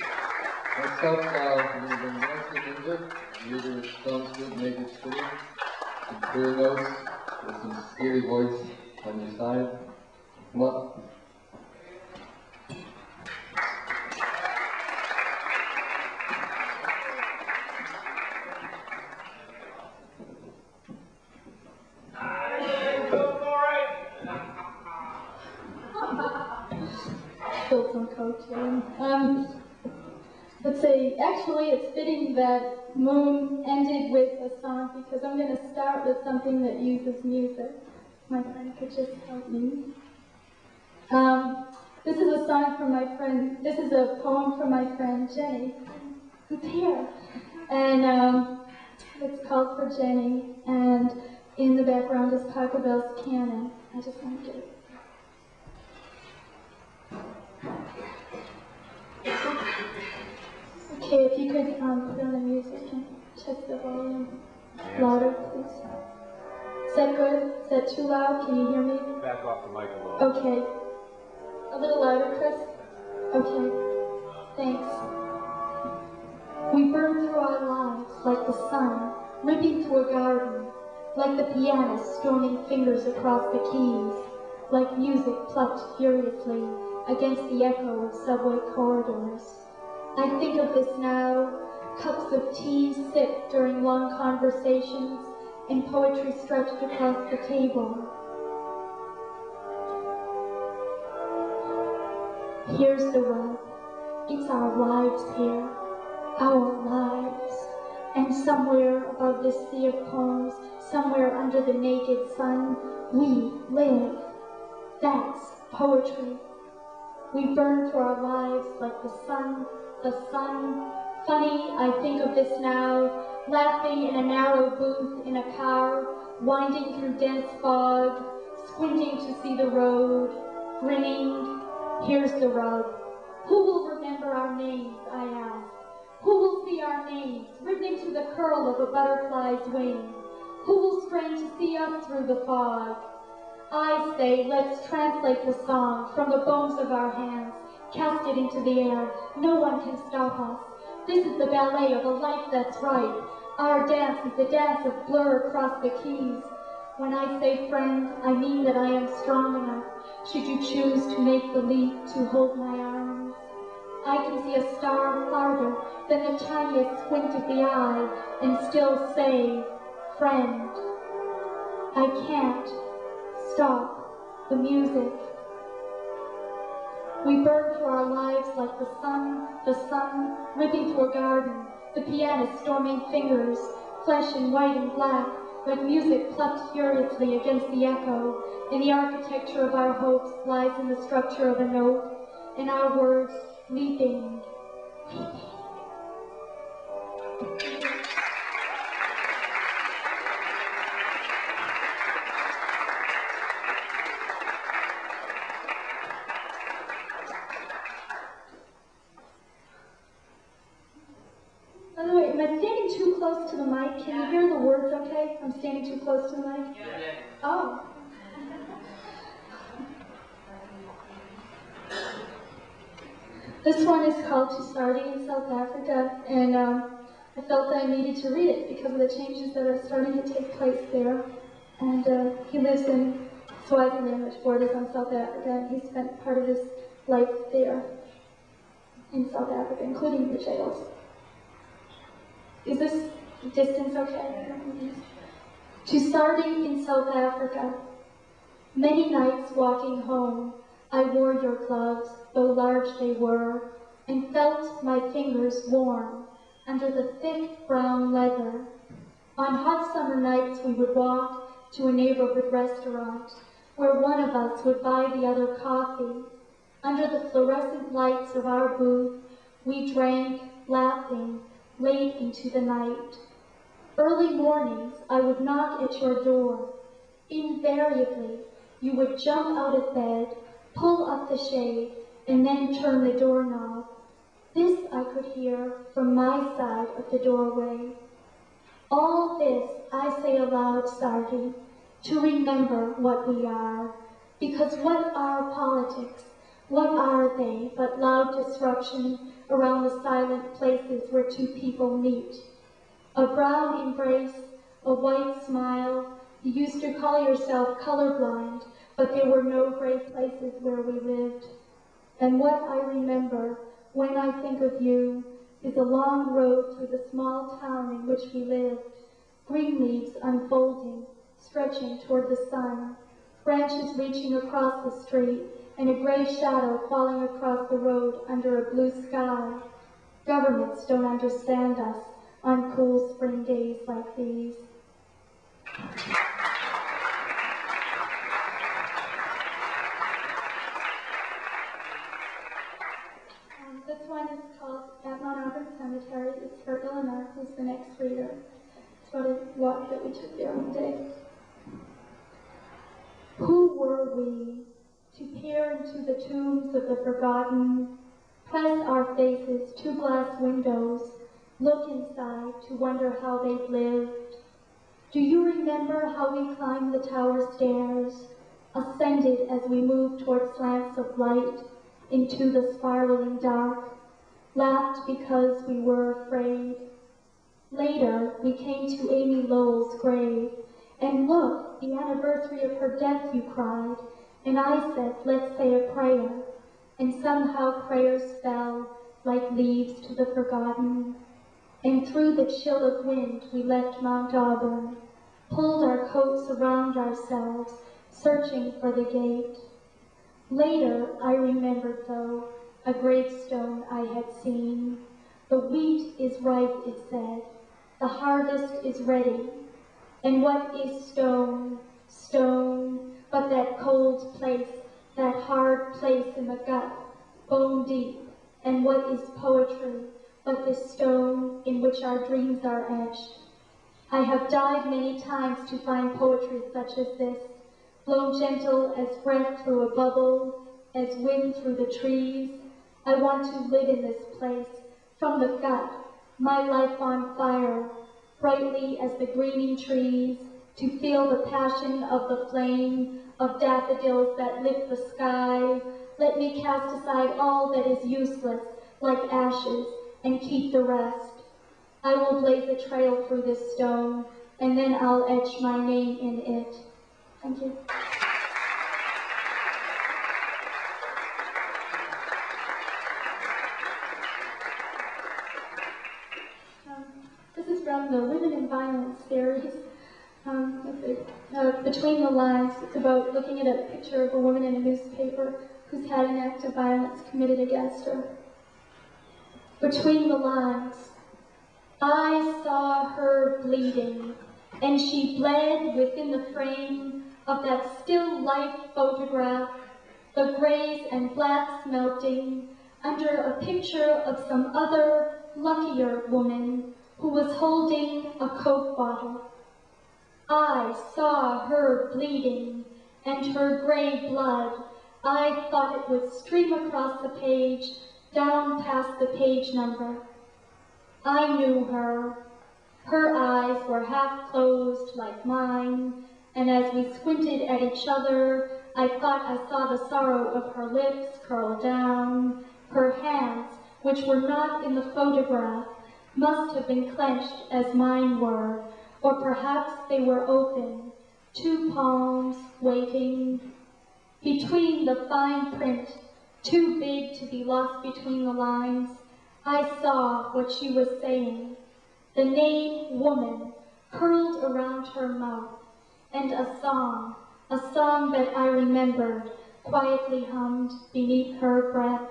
Next up, we've been mostly music. Usually it sounds good, make it silly. Some clear notes with some scary voice on your side. Come on. Spilled some coaching. Let's see, actually it's fitting that Moon ended with a song because I'm going to start with something that uses music. My friend could just help me. This is a song from my friend, this is a poem from my friend Jenny, who's here. And it's called For Jenny, and in the background is Papa Bell's Cannon. I just want to get it. Okay, if you could put on the music and check the volume louder, please. Is that good? Is that too loud? Can you hear me? Back off the mic a little. Okay. A little louder, Chris? Okay. Thanks. We burn through our lives like the sun, ripping through a garden, like the pianist storming fingers across the keys, like music plucked furiously against the echo of subway corridors. I think of this now, cups of tea sipped during long conversations, and poetry stretched across the table. Here's the rub. It's our lives here, our lives. And somewhere above this sea of poems, somewhere under the naked sun, we live. That's poetry. We burn through our lives like the sun. Funny, I think of this now, laughing in a narrow booth in a car, winding through dense fog, squinting to see the road, grinning. Here's the rub. Who will remember our names, I ask? Who will see our names written into the curl of a butterfly's wing? Who will strain to see us through the fog? I say, let's translate the song from the bones of our hands, cast it into the air. No one can stop us. This is the ballet of a life that's right. Our dance is the dance of blur across the keys. When I say friend, I mean that I am strong enough, should you choose to make the leap to hold my arms. I can see a star farther than the tiniest squint of the eye and still say, friend. I can't stop the music. We burn through our lives like the sun, ripping through a garden, the pianist storming fingers, flesh in white and black, like music plucked furiously against the echo, and the architecture of our hopes lies in the structure of a note, and our words leaping. By the way, am I standing too close to the mic? Can you hear the words okay? I'm standing too close to the mic? Yeah. Oh. This one is called To Sardi in South Africa, and I felt that I needed to read it because of the changes that are starting to take place there. And he lives in Swaziland, which borders on South Africa, and he spent part of his life there in South Africa, including the jails. Is this distance okay? To Sardi in South Africa. Many nights walking home, I wore your gloves, though large they were, and felt my fingers warm under the thick brown leather. On hot summer nights we would walk to a neighborhood restaurant, where one of us would buy the other coffee. Under the fluorescent lights of our booth, we drank, laughing, late into the night. Early mornings, I would knock at your door. Invariably, you would jump out of bed, pull up the shade, and then turn the doorknob. This I could hear from my side of the doorway. All this I say aloud, Sardi, to remember what we are, because what are politics? What are they but loud disruption around the silent places where two people meet. A brown embrace, a white smile. You used to call yourself colorblind, but there were no gray places where we lived. And what I remember when I think of you is a long road through the small town in which we lived, green leaves unfolding, stretching toward the sun, branches reaching across the street, and a gray shadow falling across the road under a blue sky. Governments don't understand us on cool spring days like these. This one is called At Mount Auburn Cemetery. It's for Eleanor, who's the next reader. It's about a walk that we took there one day. Who were we to peer into the tombs of the forgotten, press our faces to glass windows, look inside to wonder how they've lived? Do you remember how we climbed the tower stairs, ascended as we moved toward slants of light into the spiraling dark, laughed because we were afraid? Later, we came to Amy Lowell's grave, and look, the anniversary of her death, you cried, and I said, let's say a prayer, and somehow prayers fell like leaves to the forgotten. And through the chill of wind, we left Mount Auburn, pulled our coats around ourselves, searching for the gate. Later, I remembered, though, a gravestone I had seen. The wheat is ripe, it said. The harvest is ready. And what is stone, stone, but that cold place, that hard place in the gut, bone deep? And what is poetry, but this stone in which our dreams are etched? I have died many times to find poetry such as this, blown gentle as breath through a bubble, as wind through the trees. I want to live in this place, from the gut, my life on fire, brightly as the greening trees, to feel the passion of the flame of daffodils that lit the sky. Let me cast aside all that is useless, like ashes, and keep the rest. I will blaze a trail through this stone, and then I'll etch my name in it. Thank you. This is from the Women in Violence series. Between the Lines. It's about looking at a picture of a woman in a newspaper who's had an act of violence committed against her. Between the lines. I saw her bleeding, and she bled within the frame of that still life photograph, the grays and blacks melting under a picture of some other, luckier woman who was holding a Coke bottle. I saw her bleeding, and her gray blood, I thought it would stream across the page, down past the page number. I knew her. Her eyes were half closed like mine, and as we squinted at each other, I thought I saw the sorrow of her lips curl down. Her hands, which were not in the photograph, must have been clenched as mine were, or perhaps they were open, two palms waiting. Between the fine print, too big to be lost between the lines, I saw what she was saying. The name woman curled around her mouth, and a song that I remembered, quietly hummed beneath her breath.